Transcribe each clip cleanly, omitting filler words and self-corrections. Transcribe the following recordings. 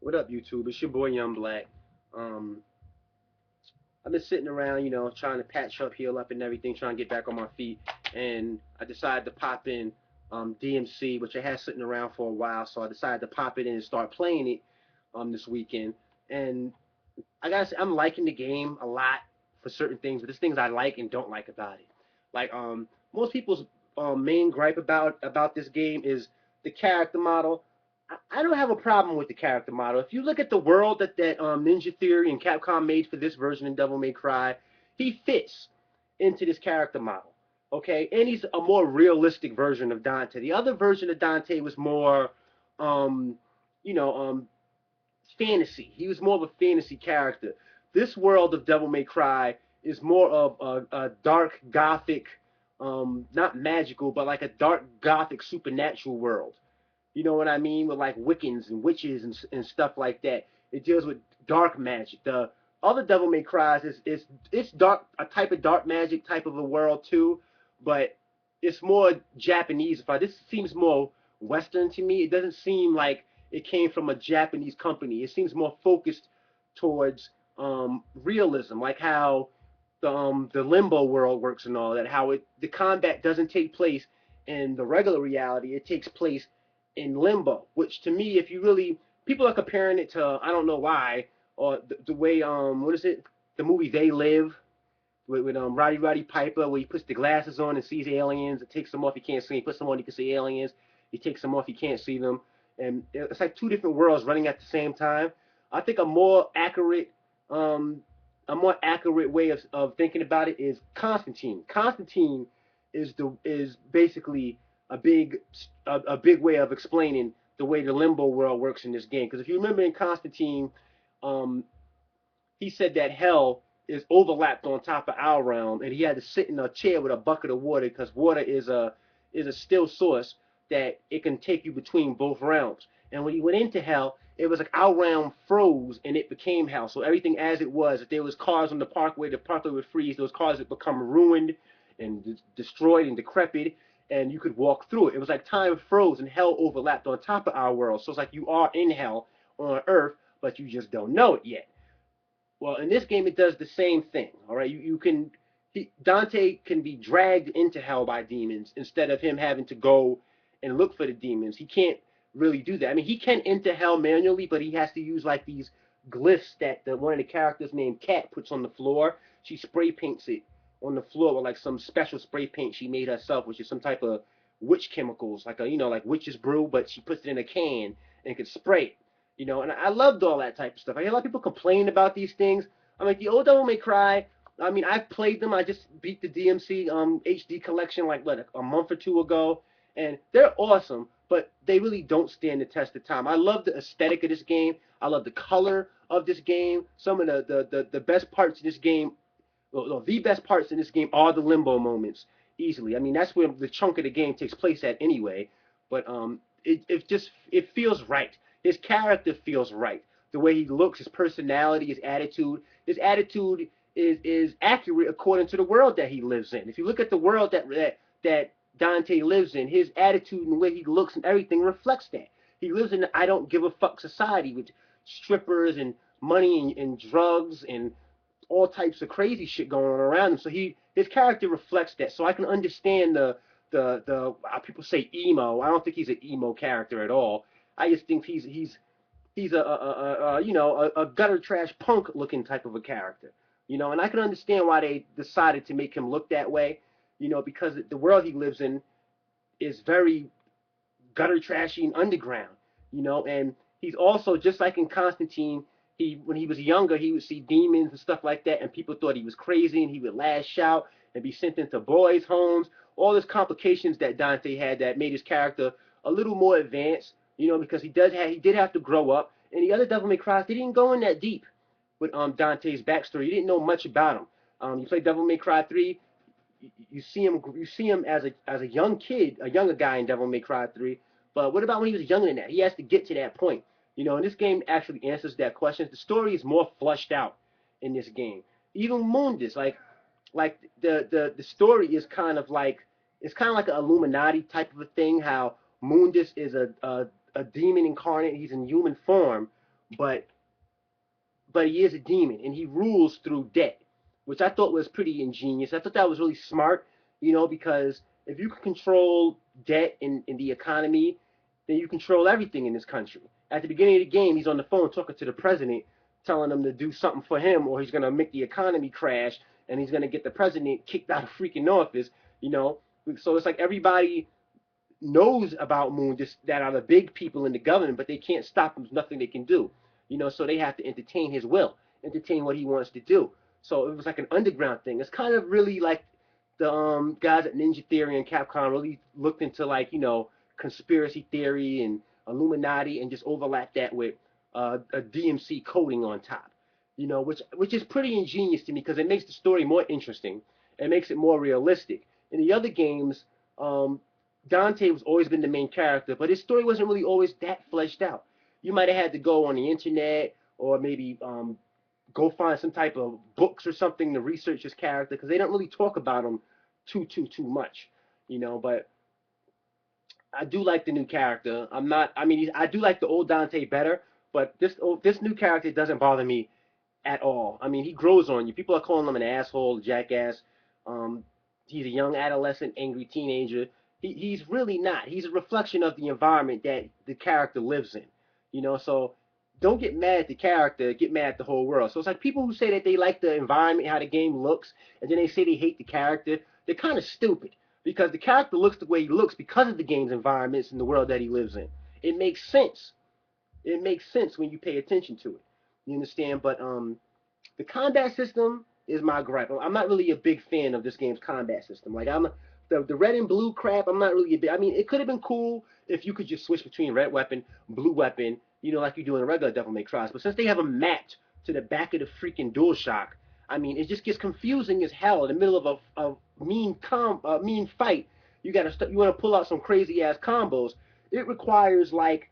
What up, YouTube? It's your boy Young Black. Um, I've been sitting around, trying to patch up, heal up, and everything, trying to get back on my feet. And I decided to pop in DMC, which I had sitting around for a while. So I decided to pop it in and start playing it this weekend. And I gotta say, I'm liking the game a lot for certain things, but there's things I like and don't like about it. Like most people's main gripe about this game is the character model. I don't have a problem with the character model. If you look at the world that Ninja Theory and Capcom made for this version of Devil May Cry, he fits into this character model. Okay, and he's a more realistic version of Dante. The other version of Dante was more, um, you know, um, fantasy. He was more of a fantasy character. This world of Devil May Cry is more of a dark gothic, not magical, but like a dark gothic supernatural world. You know what I mean? With like Wiccans and witches and stuff like that. It deals with dark magic. The other Devil May Cries is it's dark, a type of dark magic type of a world too, but it's more Japanese. This seems more Western to me. It doesn't seem like it came from a Japanese company. It seems more focused towards realism, like how the limbo world works and all that. How the combat doesn't take place in the regular reality. It takes place in limbo, which to me, if you really people are comparing it to I don't know why or the way what is it the movie They Live with Roddy Piper where he puts the glasses on and sees aliens. It takes them off, he can't see. He puts them on, he can see aliens. He takes them off, he can't see them, and it's like two different worlds running at the same time. I think um, a more accurate way of thinking about it is Constantine. Constantine is basically a big a big way of explaining the way the limbo world works in this game. Because if you remember in Constantine, um, he said that hell is overlapped on top of our realm, and he had to sit in a chair with a bucket of water because water is a still source that it can take you between both realms. And when he went into hell, it was like our realm froze and it became hell. So everything as it was, if there was cars on the parkway would freeze. Those cars would become ruined and destroyed and decrepit, and you could walk through it. It was like time froze and hell overlapped on top of our world. So it's like you are in hell on Earth, but you just don't know it yet. Well, in this game, it does the same thing. All right, you can Dante can be dragged into hell by demons instead of him having to go and look for the demons. He can't really do that. I mean, he can enter hell manually, but he has to use like these glyphs that one of the characters named Cat puts on the floor. She spray paints it on the floor with like some special spray paint she made herself, which is some type of witch chemicals, like a like witch's brew, but she puts it in a can and can spray it. And I loved all that type of stuff. I hear a lot of people complain about these things. I'm like, the old Devil May Cry. I mean, I've played them. I just beat the DMC HD collection like what a month or two ago, and they're awesome. But they really don't stand the test of time. I love the aesthetic of this game. I love the color of this game. Some of the best parts of this game, well, the best parts in this game are the limbo moments. Easily, I mean that's where the chunk of the game takes place at anyway. But it feels right. His character feels right. The way he looks, his personality, his attitude. His attitude is accurate according to the world that he lives in. If you look at the world that Dante lives in, his attitude and the way he looks and everything reflects that. He lives in an I don't give a fuck society with strippers and money and drugs and all types of crazy shit going on around him. So his character reflects that. So I can understand the people say emo. I don't think he's an emo character at all. I just think he's a gutter trash punk looking type of a character. And I can understand why they decided to make him look that way. Because the world he lives in is very gutter trashy and underground. And he's also just like in Constantine. When he was younger, he would see demons and stuff like that, and people thought he was crazy, and he would lash out and be sent into boys' homes. All these complications that Dante had that made his character a little more advanced, because he did have to grow up. And the other Devil May Cry, they didn't go in that deep with Dante's backstory. You didn't know much about him. You play Devil May Cry 3, you see him as a young kid, a younger guy in Devil May Cry 3. But what about when he was younger than that? He has to get to that point. And this game actually answers that question. The story is more flushed out in this game. Even Mundus, like the story is kind of like it's kind of like an Illuminati type of a thing. How Mundus is a demon incarnate. He's in human form, but he is a demon and he rules through debt, which I thought was pretty ingenious. I thought that was really smart, because if you can control debt in the economy, then you control everything in this country. At the beginning of the game, he's on the phone talking to the president, telling him to do something for him, or he's gonna make the economy crash, and he's gonna get the president kicked out of freaking office. You know, so it's like everybody knows about Moon, just that are the big people in the government, but they can't stop him. There's nothing they can do. So they have to entertain his will, entertain what he wants to do. So it was like an underground thing. It's kind of really like the guys at Ninja Theory and Capcom really looked into, like, conspiracy theory and Illuminati, and just overlapped that with a DMC coding on top. Which is pretty ingenious to me because it makes the story more interesting. It makes it more realistic. In the other games, Dante was always been the main character, but his story wasn't really always that fleshed out. You might have had to go on the internet, or maybe go find some type of books or something to research his character, because they don't really talk about him too much. But I do like the new character. I do like the old Dante better, but this new character doesn't bother me at all. I mean, he grows on you. People are calling him an asshole, jackass. Um, he's a young adolescent, angry teenager. He's really not. He's a reflection of the environment that the character lives in. So don't get mad at the character, get mad at the whole world. So it's like people who say that they like the environment, how the game looks, and then they say they hate the character. They're kind of stupid, because the character looks the way he looks because of the game's environments and the world that he lives in. It makes sense. It makes sense when you pay attention to it. You understand? But the combat system is my gripe. I'm not really a big fan of this game's combat system. Like, the red and blue crap. I'm not really a big. I mean, it could have been cool if you could just switch between red weapon, blue weapon, like you do in a regular Devil May Cry. But since they have a match to the back of the freaking DualShock, I mean, it just gets confusing as hell in the middle of a mean fight. You want to pull out some crazy ass combos. It requires like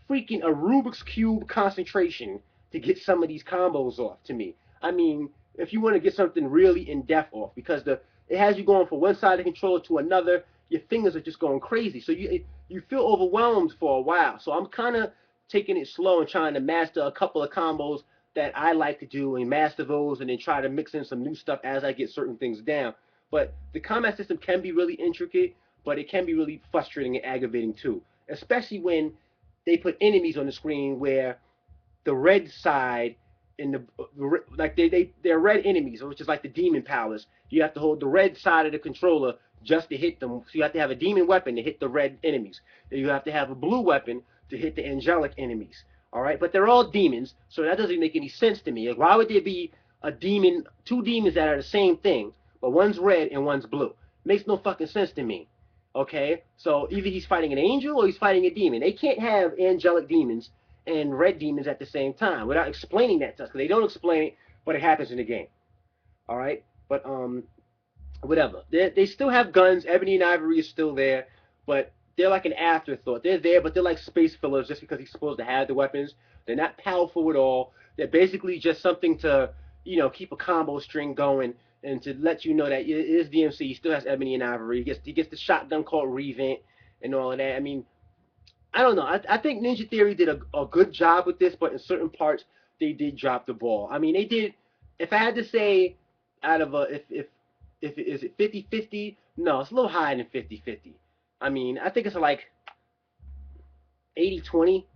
freaking a Rubik's Cube concentration to get some of these combos off to me. I mean, if you want to get something really in depth off, because it has you going from one side of the controller to another, your fingers are just going crazy. So you feel overwhelmed for a while. So I'm kind of taking it slow and trying to master a couple of combos that I like to do, and master those, and then try to mix in some new stuff as I get certain things down. But the combat system can be really intricate, but it can be really frustrating and aggravating too, especially when they put enemies on the screen where the red side in like they're red enemies, which is like the demon powers. You have to hold the red side of the controller just to hit them. So you have to have a demon weapon to hit the red enemies. Then you have to have a blue weapon to hit the angelic enemies. All right, but they're all demons, so that doesn't make any sense to me. Like, why would there be two demons that are the same thing, but one's red and one's blue? Makes no fucking sense to me. Okay, so either he's fighting an angel or he's fighting a demon. They can't have angelic demons and red demons at the same time without explaining that to us, because they don't explain it, but it happens in the game. All right, but whatever. They still have guns. Ebony and Ivory is still there, but they're like an afterthought. They're there, but they're like space fillers just because he's supposed to have the weapons. They're not powerful at all. They're basically just something to, keep a combo string going, and to let you know that it is DMC. He still has Ebony and Ivory. He gets the shotgun called Revent and all of that. I mean, I don't know. I think Ninja Theory did a good job with this, but in certain parts they did drop the ball. I mean, they did. If I had to say, out of if is it 50-50? No, it's a little higher than 50-50. I mean, I think it's like 80-20.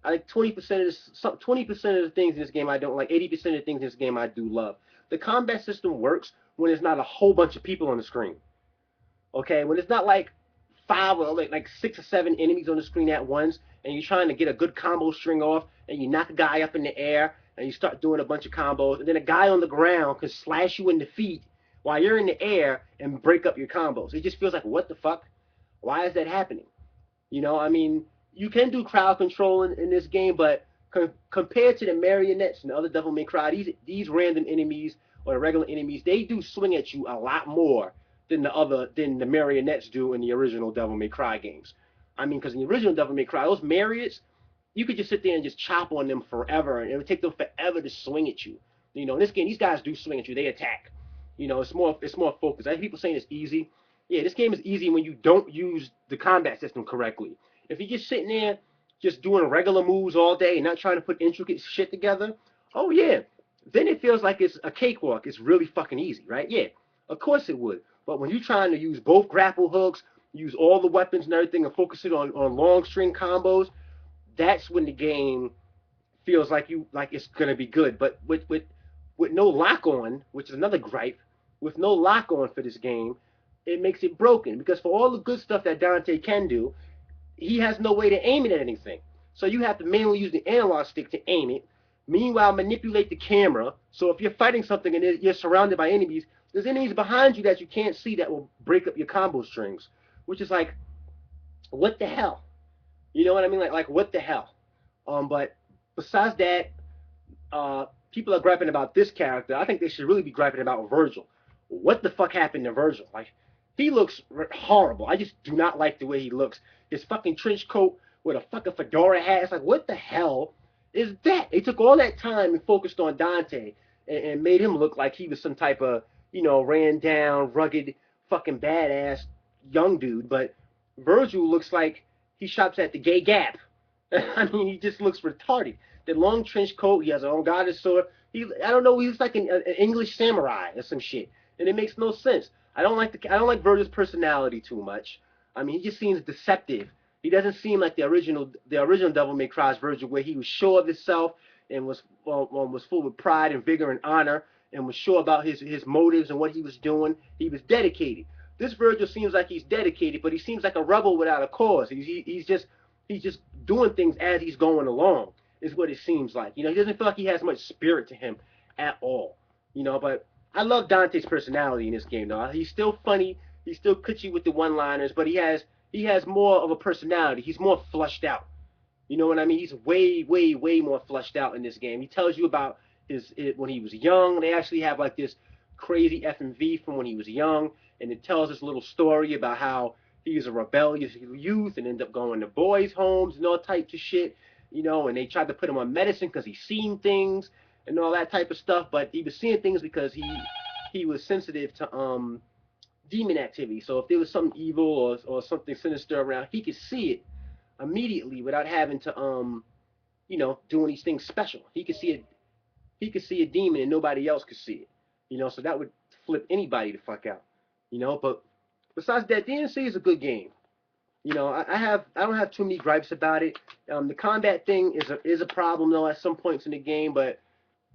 I like 20% of this, 20% of the things in this game I don't like. 80% of the things in this game I do love. The combat system works when there's not a whole bunch of people on the screen. Okay, when it's not like five or like 6 or 7 enemies on the screen at once, and you're trying to get a good combo string off, and you knock a guy up in the air, and you start doing a bunch of combos, and then a guy on the ground can slash you in the feet while you're in the air and break up your combos. It just feels like, what the fuck? Why is that happening? I mean, you can do crowd control in this game, but compared to the marionettes and the other Devil May Cry, these random enemies or the regular enemies, they do swing at you a lot more than the marionettes do in the original Devil May Cry games. I mean, because in the original Devil May Cry, those marionettes, you could just sit there and just chop on them forever, and it would take them forever to swing at you. In this game, these guys do swing at you. They attack. It's more focused. I have people saying it's easy. Yeah, this game is easy when you don't use the combat system correctly. If you're just sitting there just doing regular moves all day and not trying to put intricate shit together, oh yeah, then it feels like it's a cakewalk. It's really fucking easy, right? Yeah, of course it would. But when you're trying to use both grapple hooks, use all the weapons and everything, and focus it on long string combos, that's when the game feels like it's gonna be good. But with no lock on, which is another gripe, with no lock on for this game, it makes it broken because for all the good stuff that Dante can do, he has no way to aim it at anything. So you have to manually use the analog stick to aim it. Meanwhile, manipulate the camera. So if you're fighting something and you're surrounded by enemies, there's enemies behind you that you can't see that will break up your combo strings, which is like, what the hell? You know what I mean? Like what the hell? But besides that, people are griping about this character. I think they should really be griping about Virgil. What the fuck happened to Virgil? Like, he looks horrible. I just do not like the way he looks. His fucking trench coat with a fucking fedora hat. It's like, what the hell is that? They took all that time and focused on Dante and made him look like he was some type of, ran down, rugged, fucking badass young dude. But Virgil looks like he shops at the Gay Gap. I mean, he just looks retarded. The long trench coat, he has an unguarded sword. I don't know, he's like an English samurai or some shit, and it makes no sense. I don't like Virgil's personality too much. I mean, he just seems deceptive. He doesn't seem like the original Devil May Cry's Virgil, where he was sure of himself and was full with pride and vigor and honor, and was sure about his motives and what he was doing. He was dedicated. This Virgil seems like he's dedicated, but he seems like a rebel without a cause. He's just doing things as he's going along, is what it seems like. He doesn't feel like he has much spirit to him at all. But I love Dante's personality in this game, though. He's still funny. He's still kitschy with the one-liners, but he has more of a personality. He's more fleshed out. You know what I mean? He's way, way, way more fleshed out in this game. He tells you about when he was young. They actually have like this crazy FMV from when he was young, and it tells this little story about how he was a rebellious youth and ended up going to boys' homes and all types of shit, and they tried to put him on medicine because he's seen things and all that type of stuff, but he was seeing things because he was sensitive to demon activity. So if there was something evil or something sinister around, he could see it immediately without having to doing these things special. He could see a demon and nobody else could see it. So that would flip anybody the fuck out. But besides that, DMC is a good game. I don't have too many gripes about it. The combat thing is a problem though at some points in the game, but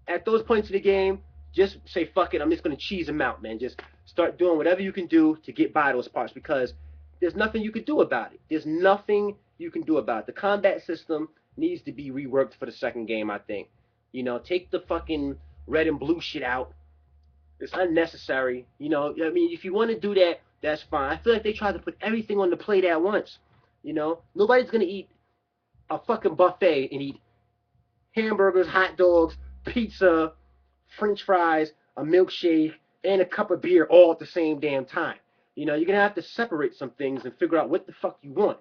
at those points in the game, just say fuck it. I'm just gonna cheese them out, man. Just start doing whatever you can do to get by those parts because there's nothing you can do about it. There's nothing you can do about it. The combat system needs to be reworked for the second game, I think. Take the fucking red and blue shit out. It's unnecessary. I mean, if you want to do that, that's fine. I feel like they tried to put everything on the plate at once. Nobody's gonna eat a fucking buffet and eat hamburgers, hot dogs, pizza, French fries, a milkshake, and a cup of beer all at the same damn time. You're gonna have to separate some things and figure out what the fuck you want.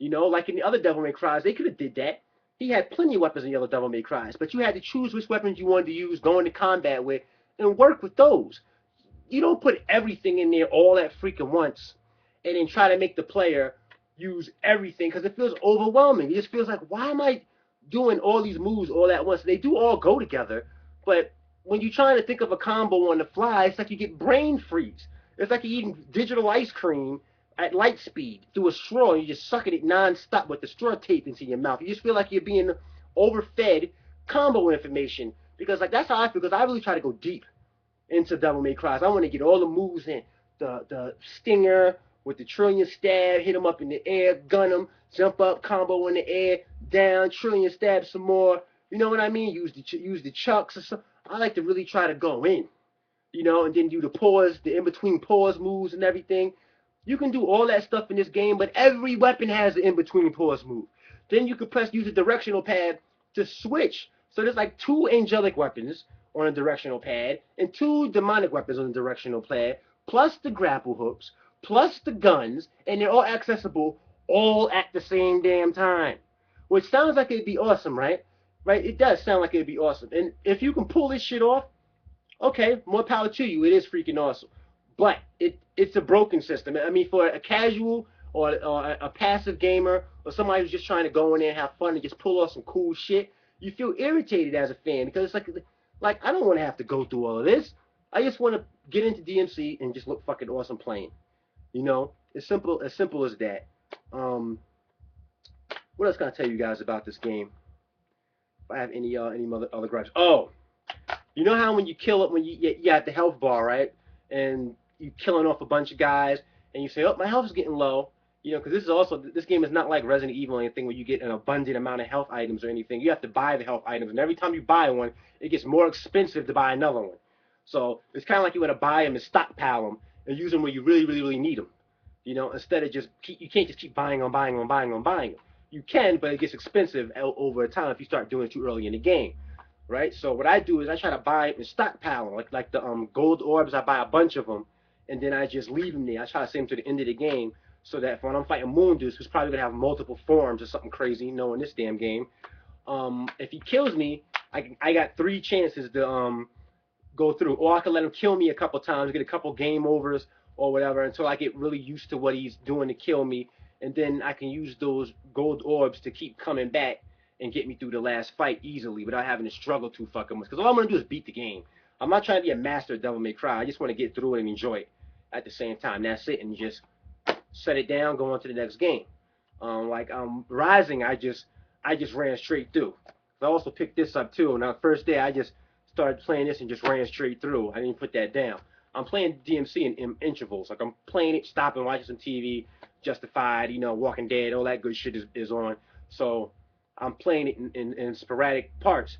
Like in the other Devil May Cries, they could have did that. He had plenty of weapons in the other Devil May Cries, but you had to choose which weapons you wanted to use, go into combat with, and work with those. You don't put everything in there all at freaking once and then try to make the player use everything because it feels overwhelming. It just feels like, why am I doing all these moves all at once? They do all go together, but when you're trying to think of a combo on the fly, it's like you get brain freeze. It's like you're eating digital ice cream at light speed through a straw and you're just sucking it non-stop with the straw taped into your mouth. You just feel like you're being overfed combo information because like that's how I feel because I really try to go deep into Devil May Cry. I want to get all the moves in. The stinger with the trillion stab, hit him up in the air, gun him, jump up, combo in the air, down, trillion stab some more. You know what I mean? Use the chucks or something. I like to really try to go in, and then do the pause, the in-between pause moves and everything. You can do all that stuff in this game, but every weapon has an in-between pause move. Then you can use a directional pad to switch. So there's like 2 angelic weapons on a directional pad and 2 demonic weapons on a directional pad, plus the grapple hooks, plus the guns, and they're all accessible all at the same damn time. Which sounds like it'd be awesome, right? Right? It does sound like it'd be awesome. And if you can pull this shit off, okay, more power to you. It is freaking awesome. But it's a broken system. I mean, for a casual or a passive gamer, or somebody who's just trying to go in there and have fun and just pull off some cool shit, you feel irritated as a fan because it's like I don't want to have to go through all of this. I just want to get into DMC and just look fucking awesome playing. You know, as simple as that. Um, what else can I tell you guys about this game? If I have any other gripes. Oh, you know how when you kill it, when you at the health bar, right? And you killing off a bunch of guys, and you say, oh, my health's getting low. You know, because this game is not like Resident Evil or anything where you get an abundant amount of health items or anything. You have to buy the health items, and every time you buy one, it gets more expensive to buy another one. So it's kind of like you want to buy them and stockpile them and use them where you really, really, really need them. You know, instead of you can't just keep buying them. You can, but it gets expensive over time if you start doing it too early in the game, right? So what I do is I try to buy and stockpile them, like the gold orbs. I buy a bunch of them, and then I just leave them there. I try to save them to the end of the game, so that when I'm fighting Moondus, who's probably gonna have multiple forms or something crazy, knowing this damn game, if he kills me, I got 3 chances to go through, or I can let him kill me a couple times, get a couple game overs or whatever, until I get really used to what he's doing to kill me, and then I can use those gold orbs to keep coming back and get me through the last fight easily without having to struggle too fucking much. Because all I'm gonna do is beat the game. I'm not trying to be a master of Devil May Cry. I just want to get through it and enjoy it at the same time. That's it, and just set it down, go on to the next game. Rising, I just ran straight through. I also picked this up too. Now, first day, I just started playing this and just ran straight through. I didn't put that down. I'm playing DMC in intervals. Like I'm playing it, stopping, watching some TV, Justified, you know, Walking Dead, all that good shit is on. So I'm playing it in sporadic parts.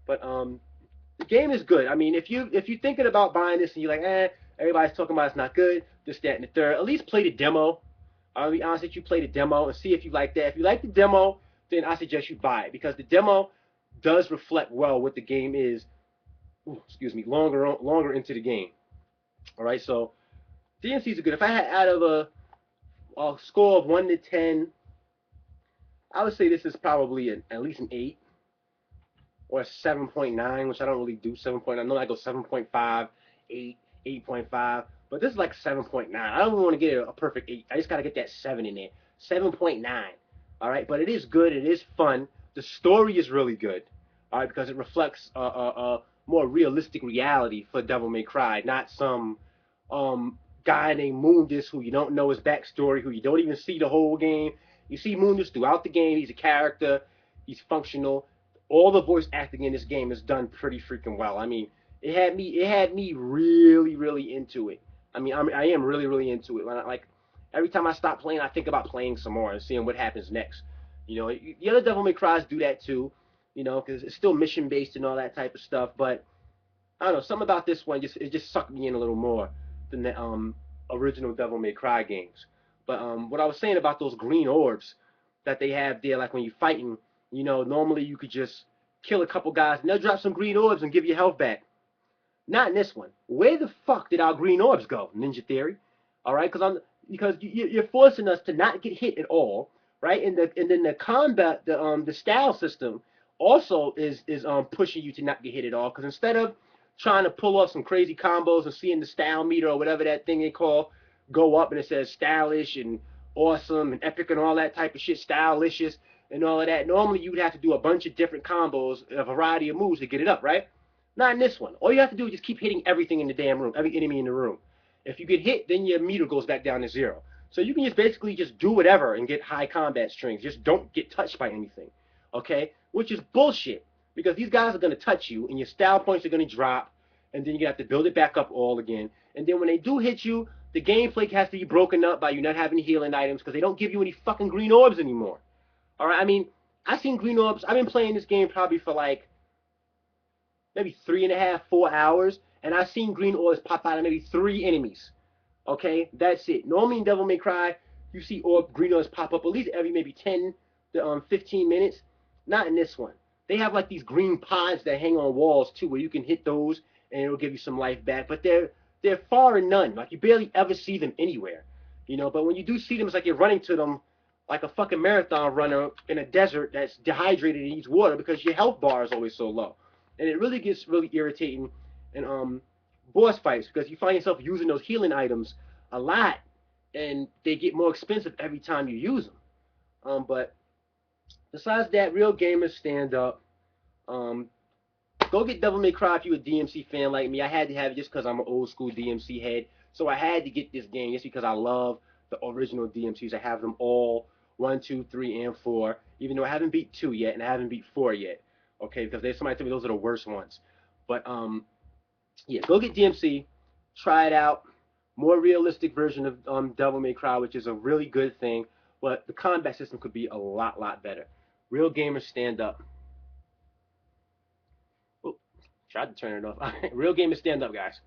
But the game is good. I mean, if you're thinking about buying this and you're like, everybody's talking about it's not good, this, that, and the third, at least play the demo. I'll be honest with you, play the demo and see if you like that. If you like the demo, then I suggest you buy it because the demo does reflect well what the game is. Longer into the game. All right, so DMC's are good. If I had out of a score of 1 to 10, I would say this is probably at least an 8 or a 7.9, which I don't really do 7.9. I know I go 7.5, 8, 8.5, but this is like 7.9. I don't want to get a perfect 8. I just got to get that 7 in there. 7.9. All right, but it is good. It is fun. The story is really good. All right, because it reflects a more realistic reality for Devil May Cry, not some guy named Moondus who you don't know his backstory, who you don't even see the whole game. You see Moondus throughout the game. He's a character. He's functional. All the voice acting in this game is done pretty freaking well. I mean, it had me really, really into it. I mean, I am really, really into it. Like every time I stop playing, I think about playing some more and seeing what happens next. You know, the other Devil May Cries do that too. You know, because it's still mission based and all that type of stuff. But I don't know, something about this one just sucked me in a little more than the original Devil May Cry games. But what I was saying about those green orbs that they have there, like when you're fighting, you know, normally you could just kill a couple guys and they'll drop some green orbs and give you health back. Not in this one. Where the fuck did our green orbs go, Ninja Theory? All right, because you're forcing us to not get hit at all, right? And then the combat, the style system also is pushing you to not get hit at all. Because instead of trying to pull off some crazy combos and seeing the style meter or whatever that thing they call go up and it says stylish and awesome and epic and all that type of shit, stylicious and all of that, normally you would have to do a bunch of different combos, a variety of moves to get it up, right? Not in this one. All you have to do is just keep hitting everything in the damn room, every enemy in the room. If you get hit, then your meter goes back down to 0. So you can just basically just do whatever and get high combat strings. Just don't get touched by anything, okay? Which is bullshit because these guys are going to touch you and your style points are going to drop and then you have to build it back up all again. And then when they do hit you, the gameplay has to be broken up by you not having healing items because they don't give you any fucking green orbs anymore. All right, I mean, I've seen green orbs. I've been playing this game probably for like maybe 3.5, 4 hours, and I've seen green orbs pop out of maybe 3 enemies. Okay, that's it. Normally in Devil May Cry, you see green orbs pop up at least every maybe 10 to 15 minutes. Not in this one. They have like these green pods that hang on walls too, where you can hit those and it'll give you some life back. But they're far and none. Like you barely ever see them anywhere. You know, but when you do see them, it's like you're running to them like a fucking marathon runner in a desert that's dehydrated and needs water because your health bar is always so low. And it really gets really irritating in boss fights because you find yourself using those healing items a lot and they get more expensive every time you use them. But besides that, real gamers stand up. Um, Go get Devil May Cry if you're a DMC fan like me. I had to have it just because I'm an old school DMC head. So I had to get this game just because I love the original DMCs. I have them all 1, 2, 3, and 4. Even though I haven't beat 2 yet and I haven't beat 4 yet. Okay, because there's somebody told me those are the worst ones. But yeah, go get DMC, try it out. More realistic version of Devil May Cry, which is a really good thing. But the combat system could be a lot better. Real gamers stand up. Oh, tried to turn it off. Real gamers stand up, guys.